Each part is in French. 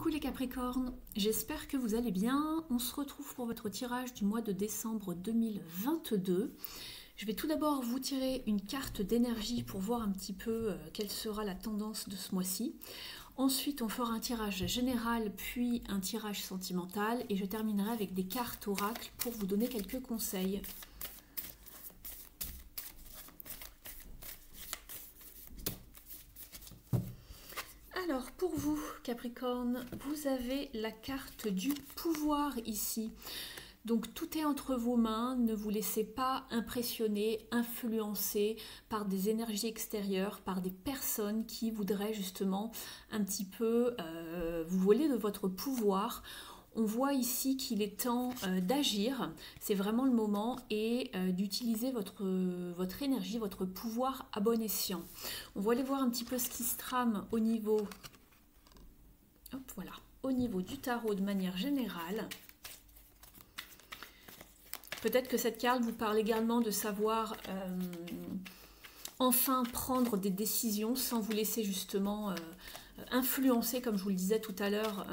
Coucou les Capricornes, j'espère que vous allez bien. On se retrouve pour votre tirage du mois de décembre 2022. Je vais tout d'abord vous tirer une carte d'énergie pour voir un petit peu quelle sera la tendance de ce mois-ci. Ensuite, on fera un tirage général, puis un tirage sentimental. Et je terminerai avec des cartes oracles pour vous donner quelques conseils. Alors, pour vous, Capricorne, vous avez la carte du pouvoir ici. Donc, tout est entre vos mains. Ne vous laissez pas impressionner, influencer par des énergies extérieures, par des personnes qui voudraient justement un petit peu vous voler de votre pouvoir. On voit ici qu'il est temps d'agir, c'est vraiment le moment, et d'utiliser votre énergie, votre pouvoir à bon escient. On va aller voir un petit peu ce qui se trame au niveau, au niveau du tarot de manière générale. Peut-être que cette carte vous parle également de savoir enfin prendre des décisions sans vous laisser justement influencé, comme je vous le disais tout à l'heure,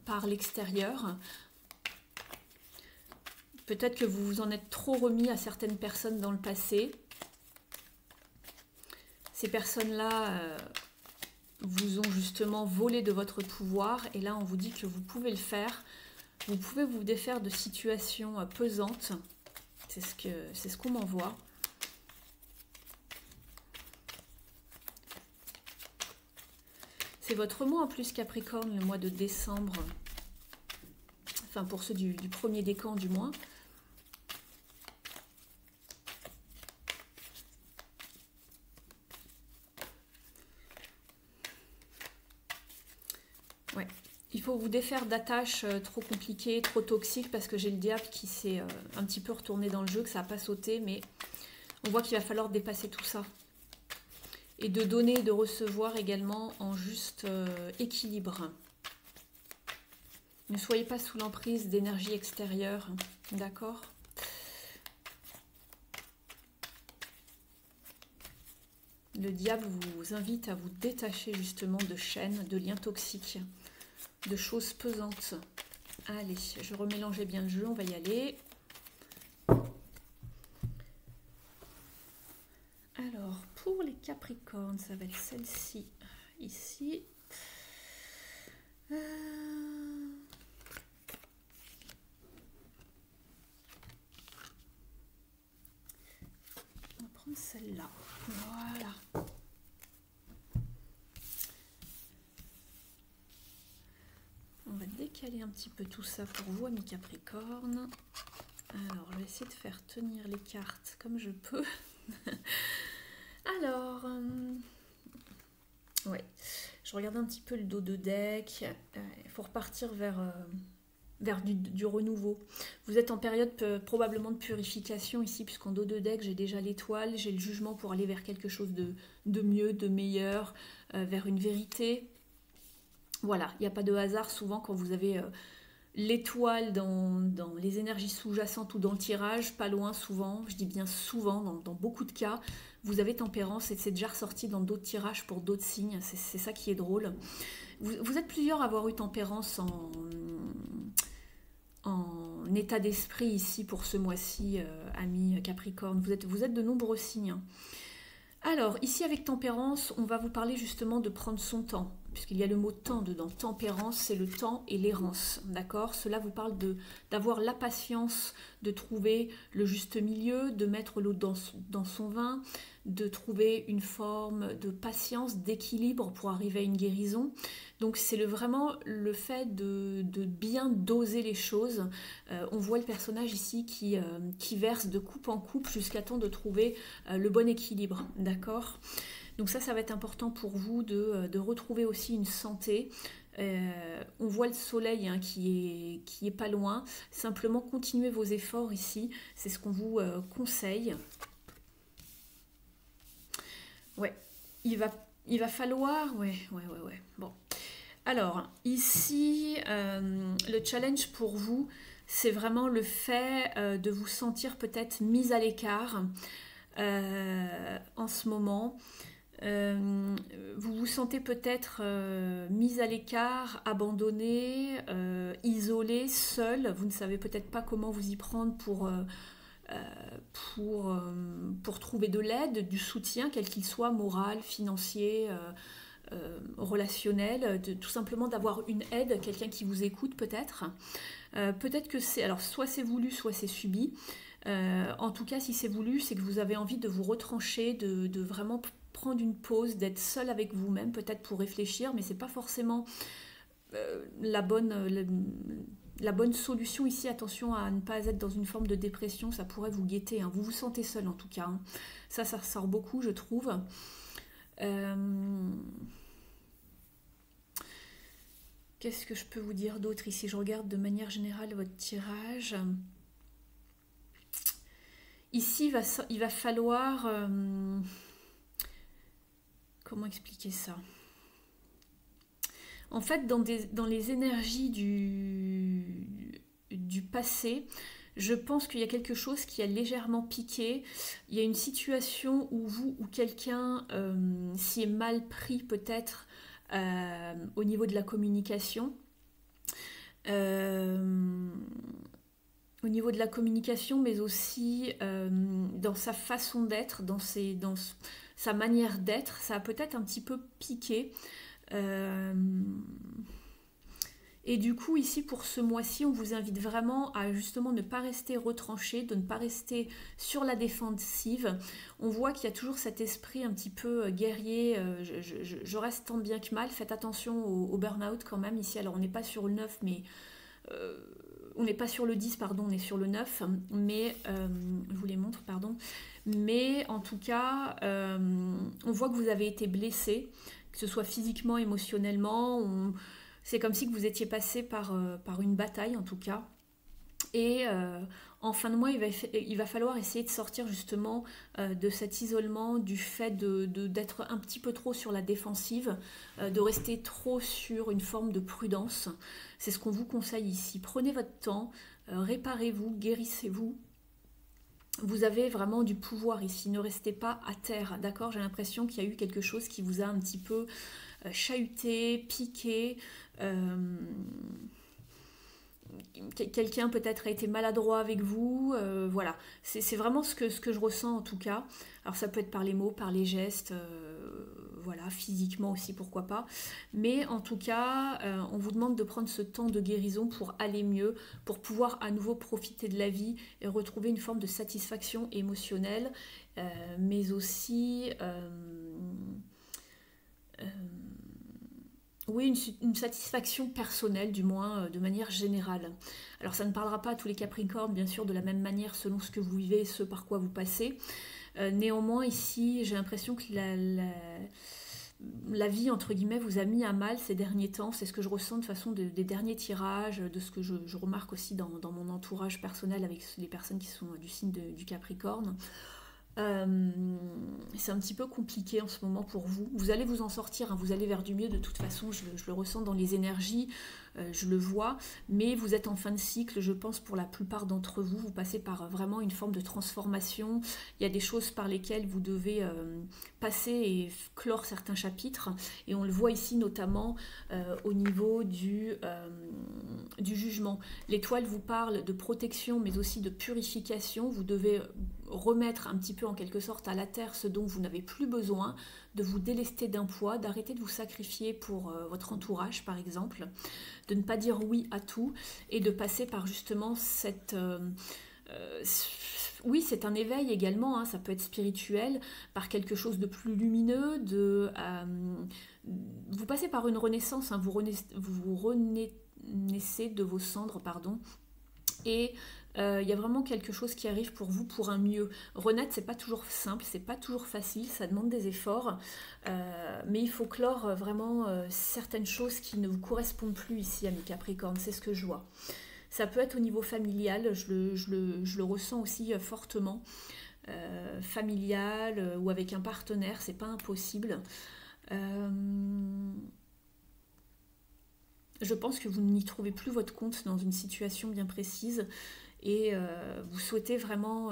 par l'extérieur. Peut-être que vous vous en êtes trop remis à certaines personnes dans le passé. Ces personnes-là vous ont justement volé de votre pouvoir, et là on vous dit que vous pouvez le faire. Vous pouvez vous défaire de situations pesantes. C'est ce qu'on m'envoie. C'est votre mois en plus, Capricorne, le mois de décembre. Enfin, pour ceux du premier décan du mois. Ouais. Il faut vous défaire d'attaches trop compliquées, trop toxiques, parce que j'ai le diable qui s'est un petit peu retourné dans le jeu, que ça n'a pas sauté, mais on voit qu'il va falloir dépasser tout ça. Et de donner et de recevoir également en juste équilibre. Ne soyez pas sous l'emprise d'énergie extérieure, d'accord? Le diable vous invite à vous détacher justement de chaînes, de liens toxiques, de choses pesantes. Allez, je remélangeais bien le jeu, on va y aller. Alors, pour les Capricornes, ça va être celle-ci, ici. On va prendre celle-là. Voilà. On va décaler un petit peu tout ça pour vous, amis Capricornes. Alors, je vais essayer de faire tenir les cartes comme je peux. Alors, ouais, je regarde un petit peu le dos de deck. Il faut repartir vers du renouveau. Vous êtes en période probablement de purification ici, puisqu'en dos de deck, j'ai déjà l'étoile, j'ai le jugement pour aller vers quelque chose de mieux, de meilleur, vers une vérité. Voilà, il n'y a pas de hasard souvent quand vous avez l'étoile dans les énergies sous-jacentes ou dans le tirage, pas loin souvent, je dis bien souvent, dans beaucoup de cas, vous avez tempérance, et c'est déjà ressorti dans d'autres tirages pour d'autres signes, c'est ça qui est drôle. Vous êtes plusieurs à avoir eu tempérance en état d'esprit ici pour ce mois-ci, amis Capricorne, vous êtes de nombreux signes. Alors, ici avec tempérance, on va vous parler justement de prendre son temps, puisqu'il y a le mot temps dedans. Tempérance, c'est le temps et l'errance, d'accord? Cela vous parle d'avoir la patience, de trouver le juste milieu, de mettre l'eau dans son vin, de trouver une forme de patience, d'équilibre pour arriver à une guérison. Donc c'est vraiment le fait de bien doser les choses. On voit le personnage ici qui verse de coupe en coupe jusqu'à temps de trouver le bon équilibre, d'accord? Donc ça va être important pour vous de retrouver aussi une santé. On voit le soleil qui est pas loin. Simplement continuez vos efforts ici, c'est ce qu'on vous conseille. Ouais, il va falloir... Ouais. Bon. Alors, ici, le challenge pour vous, c'est vraiment le fait de vous sentir peut-être mis à l'écart en ce moment. Euh, vous vous sentez peut-être mise à l'écart, abandonnée, isolée, seule. Vous ne savez peut-être pas comment vous y prendre pour trouver de l'aide, du soutien, quel qu'il soit, moral, financier, relationnel, tout simplement d'avoir une aide, quelqu'un qui vous écoute peut-être. Peut-être que c'est, alors soit c'est voulu, soit c'est subi. En tout cas, si c'est voulu, c'est que vous avez envie de vous retrancher, de vraiment prendre une pause, d'être seul avec vous-même, peut-être pour réfléchir, mais c'est pas forcément la bonne solution ici. Attention à ne pas être dans une forme de dépression, ça pourrait vous guetter, hein. Vous vous sentez seul en tout cas, hein. Ça ressort beaucoup, je trouve. Euh, Qu'est-ce que je peux vous dire d'autre ici? Je regarde de manière générale votre tirage. Ici, il va falloir... comment expliquer ça? En fait, dans les énergies du passé, je pense qu'il y a quelque chose qui a légèrement piqué. Il y a une situation où vous ou quelqu'un s'y est mal pris peut-être au niveau de la communication. Euh, Au niveau de la communication, mais aussi dans sa façon d'être, dans sa manière d'être, ça a peut-être un petit peu piqué. Euh, et du coup, ici, pour ce mois-ci, on vous invite vraiment à justement ne pas rester retranché, de ne pas rester sur la défensive. On voit qu'il y a toujours cet esprit un petit peu guerrier, je reste tant bien que mal. Faites attention au burn-out quand même ici. Alors, on n'est pas sur le 9, mais... euh, on n'est pas sur le 10, pardon, on est sur le 9, mais je vous les montre, pardon. Mais en tout cas, on voit que vous avez été blessé, que ce soit physiquement, émotionnellement. C'est comme si que vous étiez passé par une bataille, en tout cas. Et en fin de mois, il va falloir essayer de sortir justement de cet isolement, du fait d'être un petit peu trop sur la défensive, de rester trop sur une forme de prudence. C'est ce qu'on vous conseille ici. Prenez votre temps, réparez-vous, guérissez-vous. Vous avez vraiment du pouvoir ici, ne restez pas à terre, d'accord? J'ai l'impression qu'il y a eu quelque chose qui vous a un petit peu chahuté, piqué. Euh, Quelqu'un peut-être a été maladroit avec vous, voilà. C'est vraiment ce que je ressens en tout cas. Alors ça peut être par les mots, par les gestes, voilà, physiquement aussi, pourquoi pas. Mais en tout cas, on vous demande de prendre ce temps de guérison pour aller mieux, pour pouvoir à nouveau profiter de la vie et retrouver une forme de satisfaction émotionnelle, mais aussi... euh, oui, une satisfaction personnelle, du moins de manière générale. Alors ça ne parlera pas à tous les Capricornes, bien sûr, de la même manière selon ce que vous vivez et ce par quoi vous passez. Néanmoins, ici, j'ai l'impression que la vie, entre guillemets, vous a mis à mal ces derniers temps. C'est ce que je ressens de façon des derniers tirages, de ce que je remarque aussi dans mon entourage personnel avec les personnes qui sont du signe du Capricorne. C'est un petit peu compliqué en ce moment pour vous. Vous allez vous en sortir, hein, vous allez vers du mieux de toute façon, je le ressens dans les énergies, je le vois, mais vous êtes en fin de cycle, je pense pour la plupart d'entre vous, vous passez par vraiment une forme de transformation, il y a des choses par lesquelles vous devez passer et clore certains chapitres, et on le voit ici notamment au niveau du jugement. L'étoile vous parle de protection, mais aussi de purification, vous devez remettre un petit peu en quelque sorte à la terre ce dont vous n'avez plus besoin, de vous délester d'un poids, d'arrêter de vous sacrifier pour votre entourage par exemple, de ne pas dire oui à tout et de passer par justement cette... oui, c'est un éveil également, hein, ça peut être spirituel, par quelque chose de plus lumineux, vous passez par une renaissance, hein, vous renaissez de vos cendres, pardon, et il y a vraiment quelque chose qui arrive pour vous pour un mieux. Renaître, c'est pas toujours simple, c'est pas toujours facile, ça demande des efforts, mais il faut clore vraiment certaines choses qui ne vous correspondent plus ici, amis Capricorne, c'est ce que je vois. Ça peut être au niveau familial, je le ressens aussi fortement, familial ou avec un partenaire, c'est pas impossible. Euh, je pense que vous n'y trouvez plus votre compte dans une situation bien précise et vous souhaitez vraiment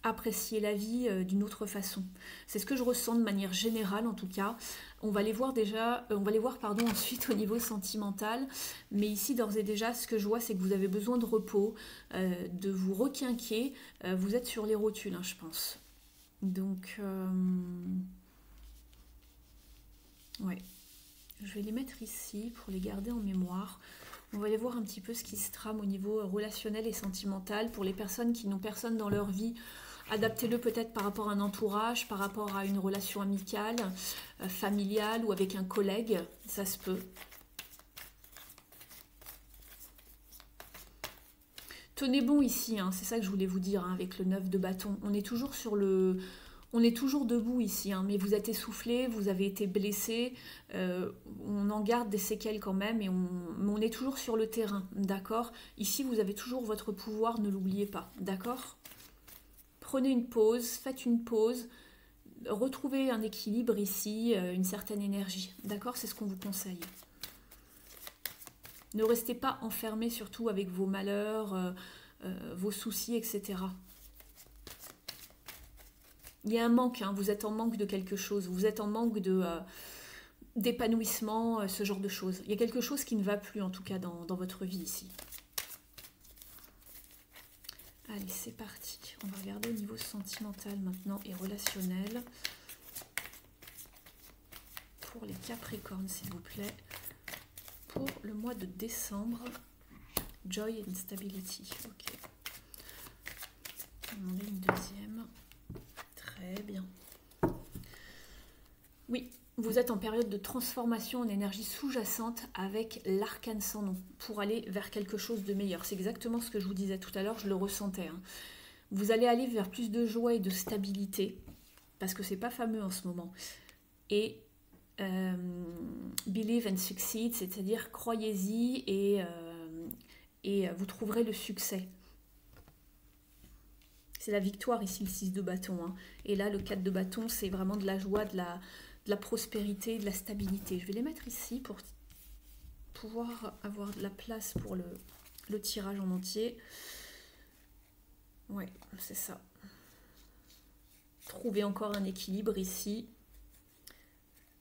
apprécier la vie d'une autre façon. C'est ce que je ressens de manière générale en tout cas. On va les voir déjà, on va les voir pardon ensuite au niveau sentimental, mais ici d'ores et déjà ce que je vois c'est que vous avez besoin de repos, de vous requinquer, vous êtes sur les rotules hein, je pense. Donc ouais, je vais les mettre ici pour les garder en mémoire. On va aller voir un petit peu ce qui se trame au niveau relationnel et sentimental pour les personnes qui n'ont personne dans leur vie. Adaptez-le peut-être par rapport à un entourage, par rapport à une relation amicale, familiale ou avec un collègue, ça se peut. Tenez bon ici, hein, c'est ça que je voulais vous dire hein, avec le 9 de bâton. On est toujours sur le... On est toujours debout ici, hein, mais vous êtes essoufflé, vous avez été blessé, on en garde des séquelles quand même, mais on est toujours sur le terrain, d'accord? Ici, vous avez toujours votre pouvoir, ne l'oubliez pas, d'accord? Prenez une pause, faites une pause, retrouvez un équilibre ici, une certaine énergie, d'accord? C'est ce qu'on vous conseille. Ne restez pas enfermé surtout avec vos malheurs, vos soucis, etc. Il y a un manque, hein, vous êtes en manque de quelque chose, vous êtes en manque d'épanouissement, ce genre de choses. Il y a quelque chose qui ne va plus en tout cas dans votre vie ici. Allez, c'est parti. On va regarder au niveau sentimental maintenant et relationnel. Pour les Capricornes, s'il vous plaît. Pour le mois de décembre, Joy and Stability. Ok. On en a une deuxième. Très bien. Oui, vous êtes en période de transformation en énergie sous-jacente avec l'arcane sans nom pour aller vers quelque chose de meilleur. C'est exactement ce que je vous disais tout à l'heure, je le ressentais. Hein. Vous allez aller vers plus de joie et de stabilité parce que c'est pas fameux en ce moment. Et believe and succeed, c'est-à-dire croyez-y et vous trouverez le succès. C'est la victoire ici, le 6 de bâton. Hein. Et là, le 4 de bâton, c'est vraiment de la joie, de la prospérité, de la stabilité. Je vais les mettre ici pour pouvoir avoir de la place pour le tirage en entier. Ouais, c'est ça. Trouvez encore un équilibre ici.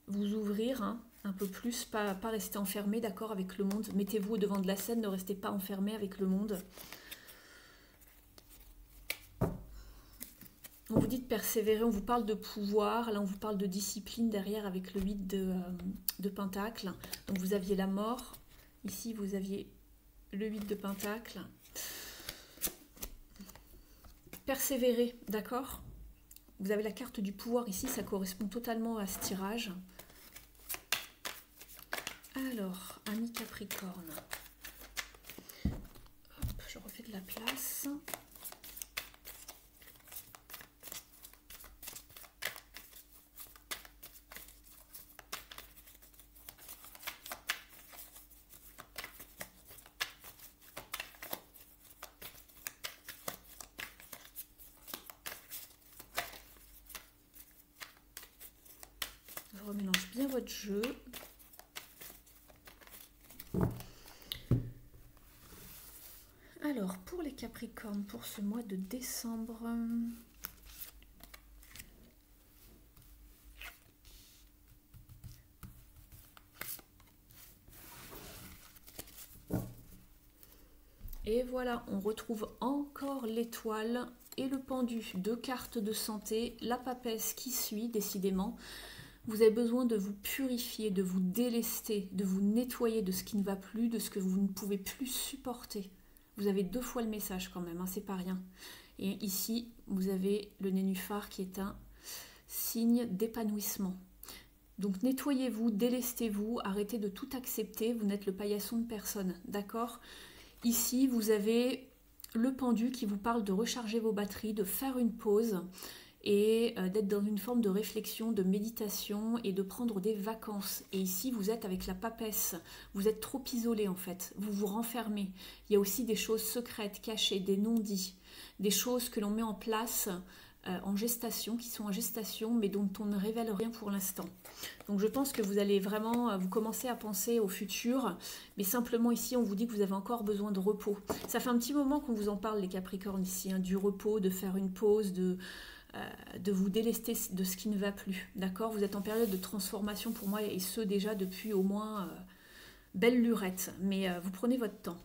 Vous ouvrir hein, un peu plus, pas rester enfermé, d'accord, avec le monde. Mettez-vous au devant de la scène, ne restez pas enfermé avec le monde. On vous dit de persévérer, on vous parle de pouvoir, là on vous parle de discipline derrière avec le 8 de Pentacle. Donc vous aviez la mort, ici vous aviez le 8 de Pentacle. Persévérer, d'accord? Vous avez la carte du pouvoir ici, ça correspond totalement à ce tirage. Alors, ami Capricorne. Hop, je refais de la place. Je remélange bien votre jeu. Alors, pour les Capricornes, pour ce mois de décembre... Et voilà, on retrouve encore l'étoile et le pendu. Deux cartes de santé, la papesse qui suit, décidément. Vous avez besoin de vous purifier, de vous délester, de vous nettoyer de ce qui ne va plus, de ce que vous ne pouvez plus supporter. Vous avez deux fois le message quand même, hein, c'est pas rien. Et ici, vous avez le nénuphar qui est un signe d'épanouissement. Donc nettoyez-vous, délestez-vous, arrêtez de tout accepter, vous n'êtes le paillasson de personne, d'accord ? Ici, vous avez le pendu qui vous parle de recharger vos batteries, de faire une pause et d'être dans une forme de réflexion, de méditation et de prendre des vacances. Et ici, vous êtes avec la papesse, vous êtes trop isolé en fait, vous vous renfermez. Il y a aussi des choses secrètes, cachées, des non-dits, des choses que l'on met en place en gestation, qui sont en gestation, mais dont on ne révèle rien pour l'instant. Donc je pense que vous allez vraiment, vous commencer à penser au futur, mais simplement ici, on vous dit que vous avez encore besoin de repos. Ça fait un petit moment qu'on vous en parle, les Capricornes, ici, hein, du repos, de faire une pause, de vous délester de ce qui ne va plus. D'accord? Vous êtes en période de transformation pour moi, et ce déjà depuis au moins belle lurette, mais vous prenez votre temps.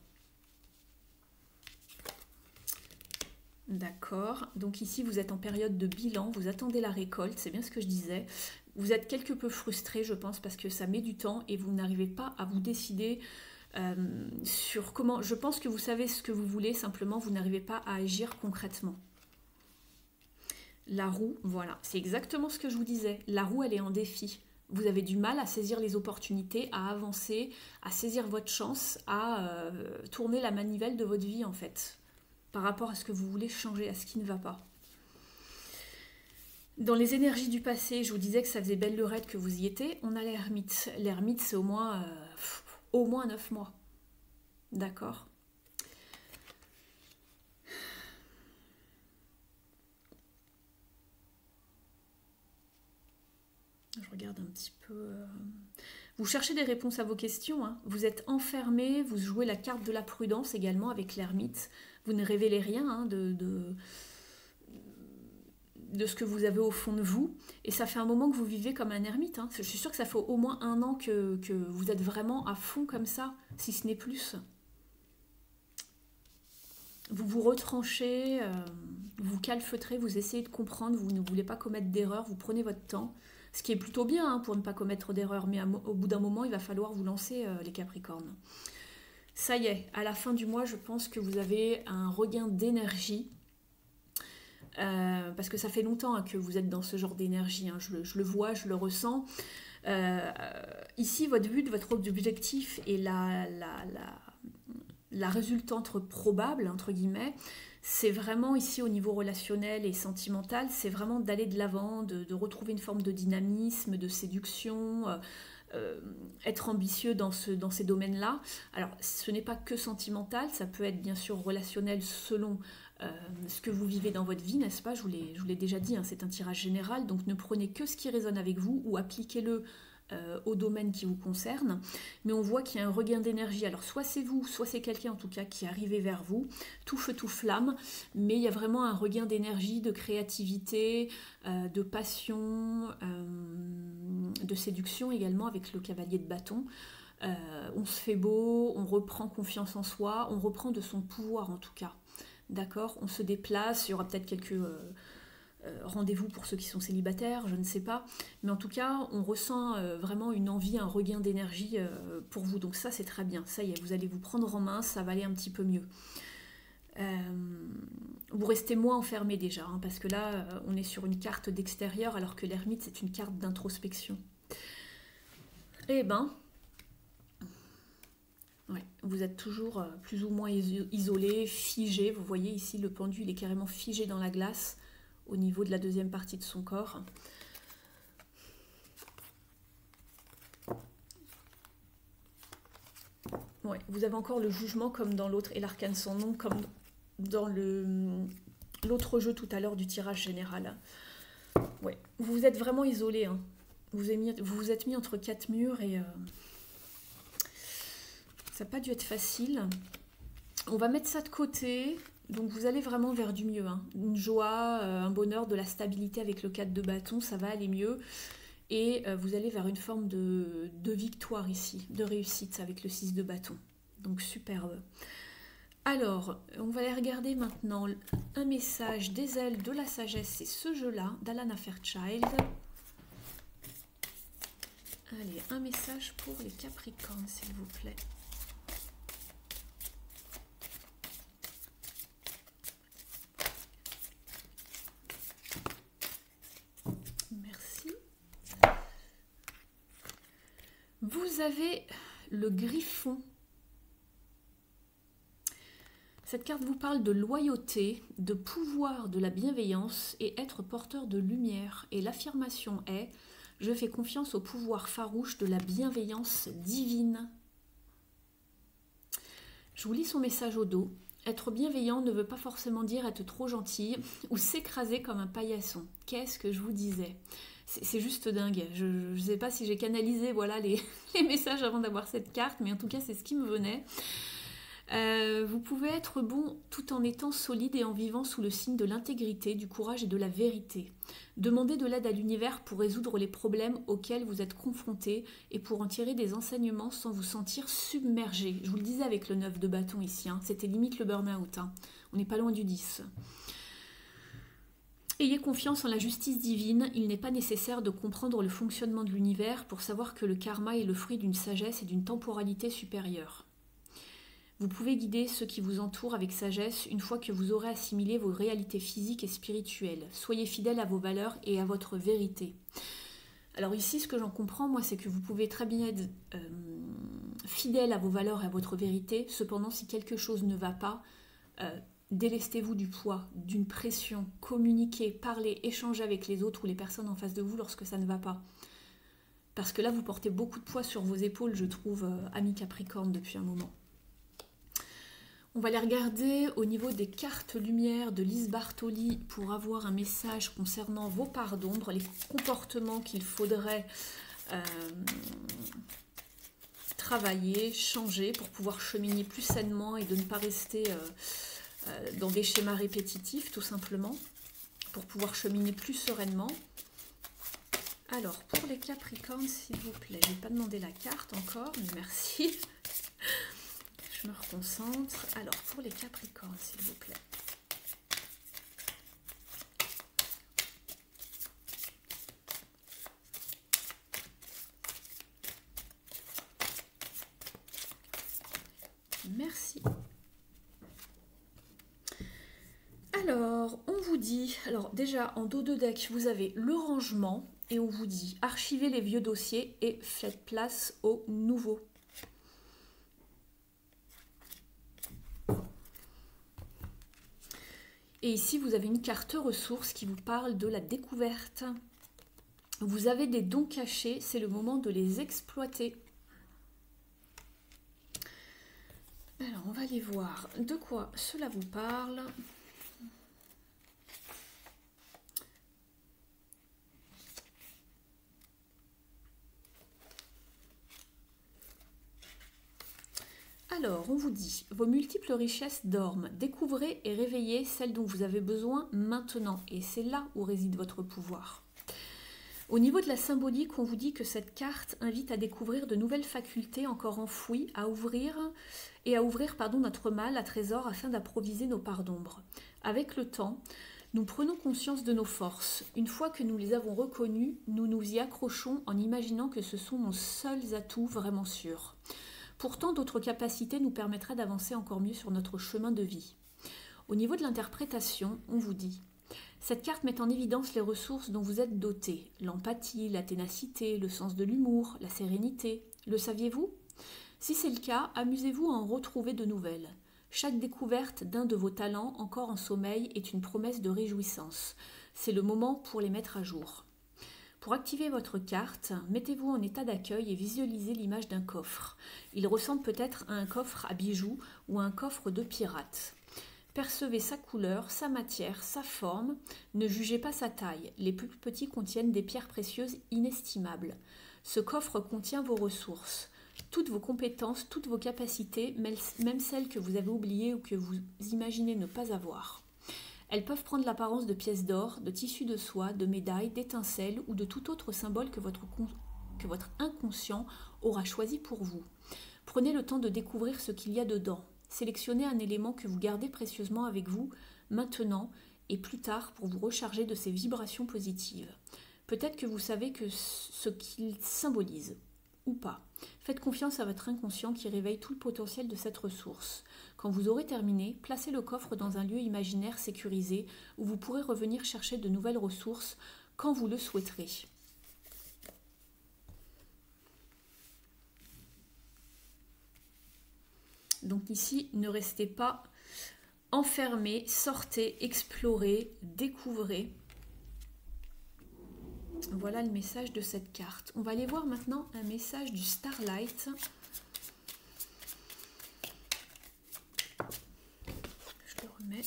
D'accord, donc ici vous êtes en période de bilan, vous attendez la récolte, c'est bien ce que je disais. Vous êtes quelque peu frustré, je pense, parce que ça met du temps et vous n'arrivez pas à vous décider sur comment... Je pense que vous savez ce que vous voulez, simplement vous n'arrivez pas à agir concrètement. La roue, voilà, c'est exactement ce que je vous disais. La roue, elle est en défi. Vous avez du mal à saisir les opportunités, à avancer, à saisir votre chance, à tourner la manivelle de votre vie, en fait, par rapport à ce que vous voulez changer, à ce qui ne va pas. Dans les énergies du passé, je vous disais que ça faisait belle lurette que vous y étiez. On a l'ermite. L'ermite, c'est au moins 9 mois. D'accord ? Je regarde un petit peu... Vous cherchez des réponses à vos questions. Hein. Vous êtes enfermé, vous jouez la carte de la prudence également avec l'ermite. Vous ne révélez rien hein, de ce que vous avez au fond de vous. Et ça fait un moment que vous vivez comme un ermite. Hein. Je suis sûre que ça fait au moins 1 an que vous êtes vraiment à fond comme ça, si ce n'est plus. Vous vous retranchez, vous calfeutrez, vous essayez de comprendre, vous ne voulez pas commettre d'erreur, vous prenez votre temps. Ce qui est plutôt bien hein, pour ne pas commettre d'erreur, mais au bout d'un moment, il va falloir vous lancer les Capricornes. Ça y est, à la fin du mois, je pense que vous avez un regain d'énergie. Parce que ça fait longtemps hein, que vous êtes dans ce genre d'énergie, hein, je le vois, je le ressens. Ici, votre but, votre objectif et la résultante probable, entre guillemets, c'est vraiment ici au niveau relationnel et sentimental, c'est vraiment d'aller de l'avant, de retrouver une forme de dynamisme, de séduction, être ambitieux dans ces domaines-là. Alors, ce n'est pas que sentimental, ça peut être bien sûr relationnel selon ce que vous vivez dans votre vie, n'est-ce pas? Je vous l'ai déjà dit, hein, c'est un tirage général, donc ne prenez que ce qui résonne avec vous ou appliquez-le au domaine qui vous concerne, mais on voit qu'il y a un regain d'énergie. Alors soit c'est vous, soit c'est quelqu'un en tout cas qui est arrivé vers vous, tout feu, tout flamme, mais il y a vraiment un regain d'énergie, de créativité, de passion, de séduction également avec le cavalier de bâton. On se fait beau, on reprend confiance en soi, on reprend de son pouvoir en tout cas. D'accord, on se déplace, il y aura peut-être quelques rendez-vous pour ceux qui sont célibataires, je ne sais pas. Mais en tout cas, on ressent vraiment une envie, un regain d'énergie pour vous. Donc ça, c'est très bien. Ça y est, vous allez vous prendre en main, ça va aller un petit peu mieux. Vous restez moins enfermé déjà, hein, parce que là, on est sur une carte d'extérieur, alors que l'ermite, c'est une carte d'introspection. Eh ben... Ouais, vous êtes toujours plus ou moins isolé, figé. Vous voyez ici, le pendule est carrément figé dans la glace au niveau de la deuxième partie de son corps. Ouais, vous avez encore le jugement comme dans l'autre et l'arcane sans nom comme dans l'autre jeu tout à l'heure du tirage général. Ouais, vous vous êtes vraiment isolé. Hein. Vous vous êtes mis entre 4 murs et... ça n'a pas dû être facile. On va mettre ça de côté. Donc vous allez vraiment vers du mieux. Hein. Une joie, un bonheur, de la stabilité avec le 4 de bâton, ça va aller mieux. Et vous allez vers une forme de victoire ici, de réussite avec le 6 de bâton. Donc superbe. Alors, on va aller regarder maintenant un message des ailes de la sagesse. C'est ce jeu-là, d'Alana Fairchild. Allez, un message pour les Capricornes, s'il vous plaît. Vous avez le Griffon. Cette carte vous parle de loyauté, de pouvoir, de la bienveillance et être porteur de lumière. Et l'affirmation est « Je fais confiance au pouvoir farouche de la bienveillance divine ». Je vous lis son message au dos. Être bienveillant ne veut pas forcément dire être trop gentil ou s'écraser comme un paillasson. Qu'est-ce que je vous disais? C'est juste dingue. Je ne sais pas si j'ai canalisé voilà, les messages avant d'avoir cette carte, mais en tout cas, c'est ce qui me venait. Vous pouvez être bon tout en étant solide et en vivant sous le signe de l'intégrité, du courage et de la vérité. Demandez de l'aide à l'univers pour résoudre les problèmes auxquels vous êtes confrontés et pour en tirer des enseignements sans vous sentir submergé. Je vous le disais avec le 9 de bâton ici, hein, c'était limite le burn-out. Hein. On n'est pas loin du 10. Ayez confiance en la justice divine, il n'est pas nécessaire de comprendre le fonctionnement de l'univers pour savoir que le karma est le fruit d'une sagesse et d'une temporalité supérieure. Vous pouvez guider ceux qui vous entourent avec sagesse une fois que vous aurez assimilé vos réalités physiques et spirituelles. Soyez fidèles à vos valeurs et à votre vérité. Alors ici, ce que j'en comprends, moi, c'est que vous pouvez très bien être fidèle à vos valeurs et à votre vérité. Cependant, si quelque chose ne va pas, délestez-vous du poids, d'une pression, communiquez, parlez, échangez avec les autres ou les personnes en face de vous lorsque ça ne va pas. Parce que là, vous portez beaucoup de poids sur vos épaules, je trouve, ami Capricorne, depuis un moment. On va les regarder au niveau des cartes lumière de Lise Bartoli pour avoir un message concernant vos parts d'ombre, les comportements qu'il faudrait travailler, changer pour pouvoir cheminer plus sainement et de ne pas rester dans des schémas répétitifs tout simplement, pour pouvoir cheminer plus sereinement. Alors pour les Capricornes s'il vous plaît, je n'ai pas demandé la carte encore, mais merci. Je me reconcentre. Alors, pour les Capricornes, s'il vous plaît. Merci. Alors, on vous dit... Alors, déjà, en dos de deck, vous avez le rangement. Et on vous dit, archivez les vieux dossiers et faites place aux nouveaux. Et ici, vous avez une carte ressources qui vous parle de la découverte. Vous avez des dons cachés, c'est le moment de les exploiter. Alors, on va aller voir de quoi cela vous parle. Alors, on vous dit, vos multiples richesses dorment. Découvrez et réveillez celles dont vous avez besoin maintenant. Et c'est là où réside votre pouvoir. Au niveau de la symbolique, on vous dit que cette carte invite à découvrir de nouvelles facultés encore enfouies, à ouvrir notre mal à trésor afin d'approvisionner nos parts d'ombre. Avec le temps, nous prenons conscience de nos forces. Une fois que nous les avons reconnues, nous nous y accrochons en imaginant que ce sont nos seuls atouts vraiment sûrs. Pourtant, d'autres capacités nous permettraient d'avancer encore mieux sur notre chemin de vie. Au niveau de l'interprétation, on vous dit « Cette carte met en évidence les ressources dont vous êtes dotés, l'empathie, la ténacité, le sens de l'humour, la sérénité. Le saviez-vous ? Si c'est le cas, amusez-vous à en retrouver de nouvelles. Chaque découverte d'un de vos talents encore en sommeil est une promesse de réjouissance. C'est le moment pour les mettre à jour. » Pour activer votre carte, mettez-vous en état d'accueil et visualisez l'image d'un coffre. Il ressemble peut-être à un coffre à bijoux ou à un coffre de pirate. Percevez sa couleur, sa matière, sa forme. Ne jugez pas sa taille. Les plus petits contiennent des pierres précieuses inestimables. Ce coffre contient vos ressources, toutes vos compétences, toutes vos capacités, même celles que vous avez oubliées ou que vous imaginez ne pas avoir. Elles peuvent prendre l'apparence de pièces d'or, de tissus de soie, de médailles, d'étincelles ou de tout autre symbole que votre inconscient aura choisi pour vous. Prenez le temps de découvrir ce qu'il y a dedans. Sélectionnez un élément que vous gardez précieusement avec vous maintenant et plus tard pour vous recharger de ces vibrations positives. Peut-être que vous savez ce qu'il symbolise ou pas. Faites confiance à votre inconscient qui réveille tout le potentiel de cette ressource. Quand vous aurez terminé, placez le coffre dans un lieu imaginaire sécurisé où vous pourrez revenir chercher de nouvelles ressources quand vous le souhaiterez. Donc ici, ne restez pas enfermés, sortez, explorez, découvrez. Voilà le message de cette carte. On va aller voir maintenant un message du Starlight. remets.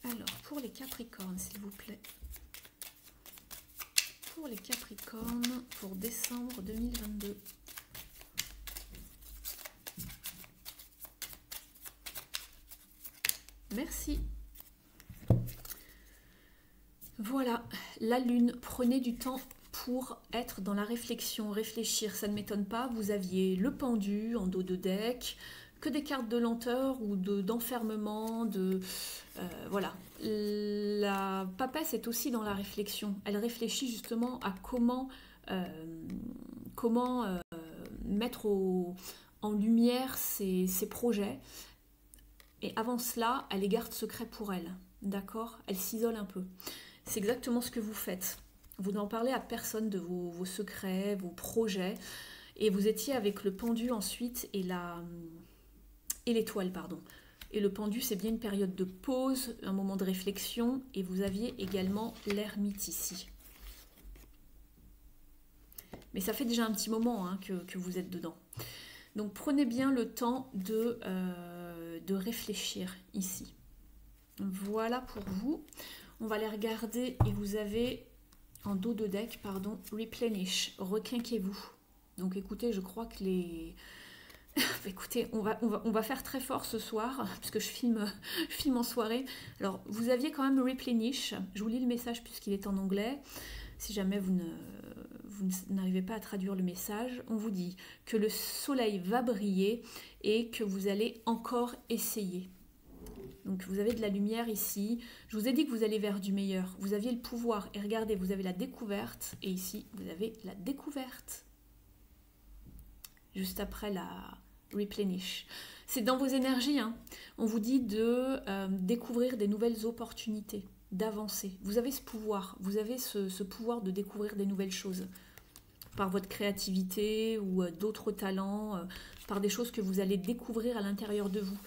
Alors, pour les Capricornes, s'il vous plaît. Pour les Capricornes, pour décembre 2022. Merci. Voilà, la lune, prenez du temps pour être dans la réflexion, réfléchir, ça ne m'étonne pas. Vous aviez le pendu en dos de deck, que des cartes de lenteur ou d'enfermement, voilà. La papesse est aussi dans la réflexion. Elle réfléchit justement à comment mettre en lumière ses projets. Et avant cela, elle les garde secrets pour elle. D'accord? Elle s'isole un peu. C'est exactement ce que vous faites. Vous n'en parlez à personne de vos secrets, vos projets. Et vous étiez avec le pendu ensuite et l'étoile, pardon. Et le pendu, c'est bien une période de pause, un moment de réflexion. Et vous aviez également l'ermite ici. Mais ça fait déjà un petit moment hein, que vous êtes dedans. Donc prenez bien le temps de réfléchir ici. Voilà pour vous. On va les regarder et vous avez en dos de deck, pardon, replenish, requinquez-vous. Donc écoutez, je crois que les... écoutez, on va faire très fort ce soir, puisque je filme en soirée. Alors, vous aviez quand même replenish. Je vous lis le message puisqu'il est en anglais. Si jamais vous n'arrivez pas à traduire le message, on vous dit que le soleil va briller et que vous allez encore essayer. Donc vous avez de la lumière ici. Je vous ai dit que vous allez vers du meilleur. Vous aviez le pouvoir. Et regardez, vous avez la découverte. Et ici, vous avez la découverte. Juste après la replenish. C'est dans vos énergies. Hein. On vous dit de découvrir des nouvelles opportunités, d'avancer. Vous avez ce pouvoir. Vous avez ce pouvoir de découvrir des nouvelles choses. Par votre créativité ou d'autres talents. Par des choses que vous allez découvrir à l'intérieur de vous.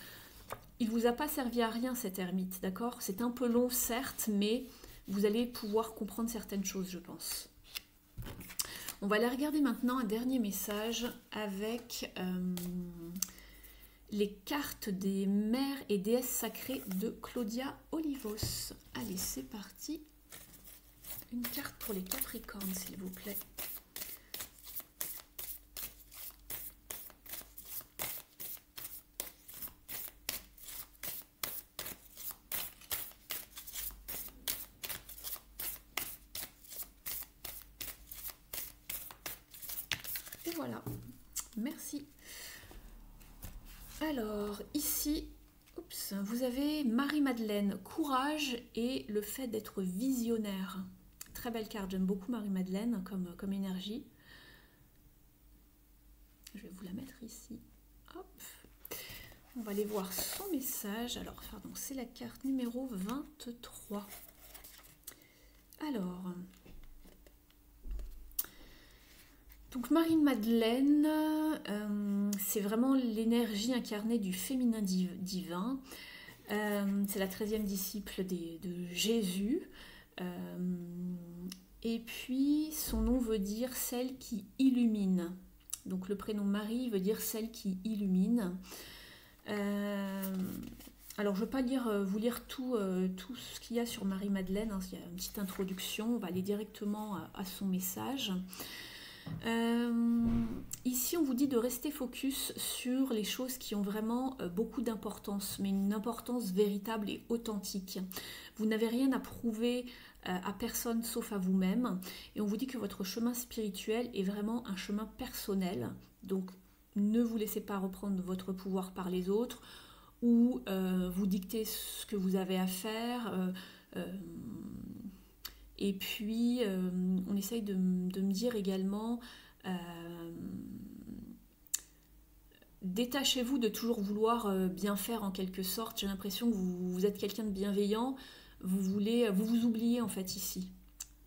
Il ne vous a pas servi à rien cette ermite, d'accord? C'est un peu long certes, mais vous allez pouvoir comprendre certaines choses, je pense. On va aller regarder maintenant un dernier message avec les cartes des mères et déesses sacrées de Claudia Olivos. Allez, c'est parti. Une carte pour les Capricornes, s'il vous plaît. Voilà, merci. Alors, ici, vous avez Marie-Madeleine, courage et le fait d'être visionnaire. Très belle carte, j'aime beaucoup Marie-Madeleine comme énergie. Je vais vous la mettre ici. Hop. On va aller voir son message. Alors, pardon, c'est la carte numéro 23. Alors... Donc Marie-Madeleine, c'est vraiment l'énergie incarnée du féminin divin. C'est la 13e disciple de Jésus. Et puis son nom veut dire celle qui illumine. Donc le prénom Marie veut dire celle qui illumine. Alors je ne vais pas vous lire tout ce qu'il y a sur Marie-Madeleine. Hein, il y a une petite introduction. On va aller directement à son message. Ici on vous dit de rester focus sur les choses qui ont vraiment beaucoup d'importance, mais une importance véritable et authentique. Vous n'avez rien à prouver à personne sauf à vous-même, et on vous dit que votre chemin spirituel est vraiment un chemin personnel, donc ne vous laissez pas reprendre votre pouvoir par les autres ou vous dicter ce que vous avez à faire. Et puis, on essaye de me dire également, détachez-vous de toujours vouloir bien faire en quelque sorte. J'ai l'impression que vous êtes quelqu'un de bienveillant, vous vous oubliez en fait ici.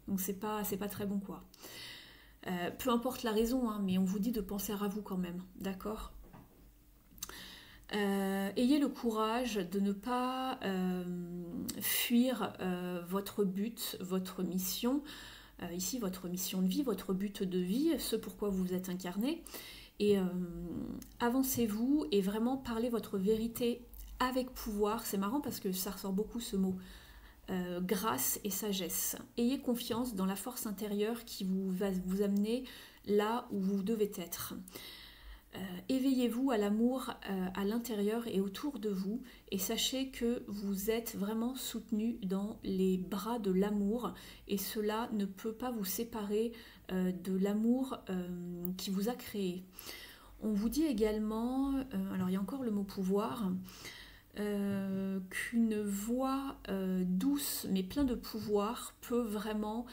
Donc c'est pas très bon quoi. Peu importe la raison, hein, mais on vous dit de penser à vous quand même, d'accord ? Ayez le courage de ne pas fuir votre but, votre mission, ici votre mission de vie, votre but de vie, ce pourquoi vous vous êtes incarné, et avancez-vous et vraiment parlez votre vérité avec pouvoir. C'est marrant parce que ça ressort beaucoup ce mot. Grâce et sagesse. Ayez confiance dans la force intérieure qui va vous amener là où vous devez être. Éveillez-vous à l'amour à l'intérieur et autour de vous et sachez que vous êtes vraiment soutenu dans les bras de l'amour et cela ne peut pas vous séparer de l'amour qui vous a créé. On vous dit également, alors il y a encore le mot pouvoir, qu'une voix douce mais plein de pouvoir peut vraiment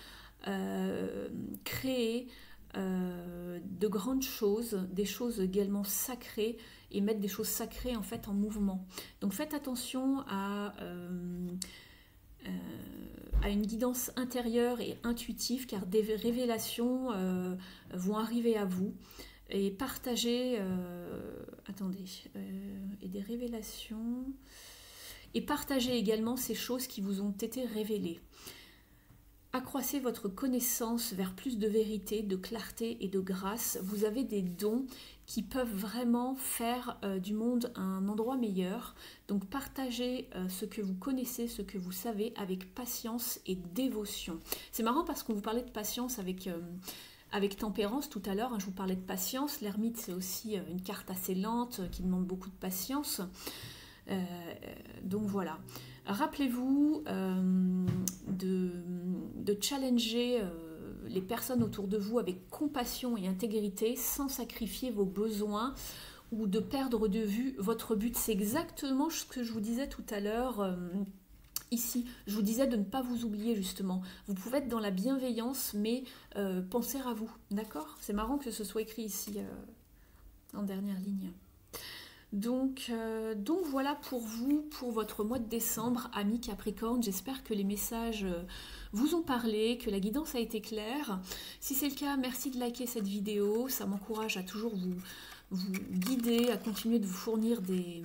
créer de grandes choses, des choses également sacrées et mettre des choses sacrées en fait en mouvement. Donc faites attention à une guidance intérieure et intuitive car des révélations vont arriver à vous. Et partagez, et des révélations, et partagez également ces choses qui vous ont été révélées. Accroissez votre connaissance vers plus de vérité, de clarté et de grâce. Vous avez des dons qui peuvent vraiment faire du monde un endroit meilleur. Donc partagez ce que vous connaissez, ce que vous savez avec patience et dévotion. C'est marrant parce qu'on vous parlait de patience avec Tempérance tout à l'heure, hein, je vous parlais de patience. L'ermite, c'est aussi une carte assez lente qui demande beaucoup de patience. Donc voilà. Rappelez-vous de challenger les personnes autour de vous avec compassion et intégrité sans sacrifier vos besoins ou de perdre de vue votre but. C'est exactement ce que je vous disais tout à l'heure. Ici, je vous disais de ne pas vous oublier justement. Vous pouvez être dans la bienveillance, mais pensez à vous, d'accord? C'est marrant que ce soit écrit ici en dernière ligne. Donc voilà pour vous, pour votre mois de décembre, amis Capricorne. J'espère que les messages vous ont parlé, que la guidance a été claire. Si c'est le cas, merci de liker cette vidéo. Ça m'encourage à toujours vous guider, à continuer de vous fournir des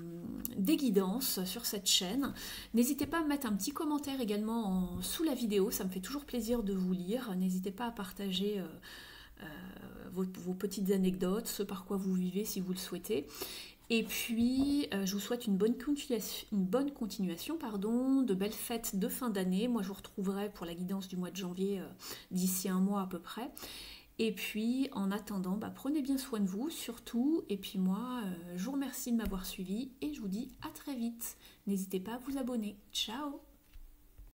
guidances sur cette chaîne. N'hésitez pas à mettre un petit commentaire également sous la vidéo, ça me fait toujours plaisir de vous lire. N'hésitez pas à partager vos petites anecdotes, ce par quoi vous vivez si vous le souhaitez. Et puis, je vous souhaite une bonne continuation, de belles fêtes de fin d'année. Moi, je vous retrouverai pour la guidance du mois de janvier d'ici un mois à peu près. Et puis, en attendant, prenez bien soin de vous, surtout. Et puis moi, je vous remercie de m'avoir suivi et je vous dis à très vite. N'hésitez pas à vous abonner. Ciao!